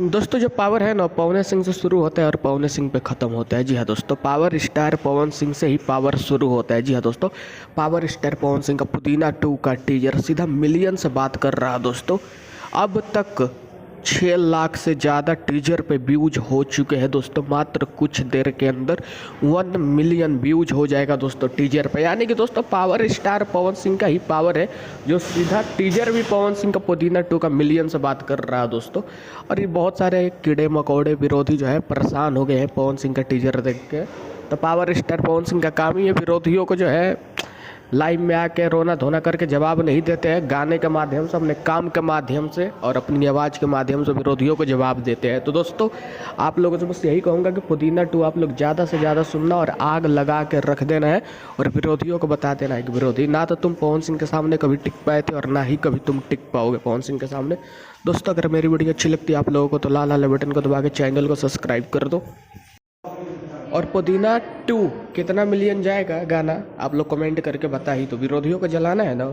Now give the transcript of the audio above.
दोस्तों जो पावर है ना पवन सिंह से शुरू होता है और पवन सिंह पे ख़त्म होता है। जी हाँ दोस्तों, पावर स्टार पवन सिंह से ही पावर शुरू होता है। जी हाँ दोस्तों, पावर स्टार पवन सिंह का पुदीना 2 का टीजर सीधा मिलियन से बात कर रहा है दोस्तों। अब तक 6 लाख से ज़्यादा टीजर पे व्यूज हो चुके हैं दोस्तों। मात्र कुछ देर के अंदर 1 मिलियन व्यूज हो जाएगा दोस्तों टीजर पे। यानी कि दोस्तों पावर स्टार पवन सिंह का ही पावर है जो सीधा टीजर भी पवन सिंह का पुदीना 2 का मिलियन से बात कर रहा है दोस्तों। और ये बहुत सारे कीड़े मकोड़े विरोधी जो है परेशान हो गए हैं पवन सिंह का टीजर देख के। तो पावर स्टार पवन सिंह का काम ही है विरोधियों को जो है लाइव में आके रोना धोना करके जवाब नहीं देते हैं, गाने के माध्यम से, अपने काम के माध्यम से और अपनी आवाज़ के माध्यम से विरोधियों को जवाब देते हैं। तो दोस्तों आप लोगों से बस यही कहूँगा कि पुदीना 2 आप लोग ज़्यादा से ज़्यादा सुनना और आग लगा के रख देना है और विरोधियों को बता देना है कि विरोधी ना तो तुम पवन सिंह के सामने कभी टिक पाए थे और ना ही कभी तुम टिक पाओगे पवन सिंह के सामने। दोस्तों अगर मेरी वीडियो अच्छी लगती है आप लोगों को तो लाल वाले बटन को दबा के चैनल को सब्सक्राइब कर दो। और पुदीना 2 कितना मिलियन जाएगा गाना आप लोग कमेंट करके बता ही तो, विरोधियों को जलाना है ना।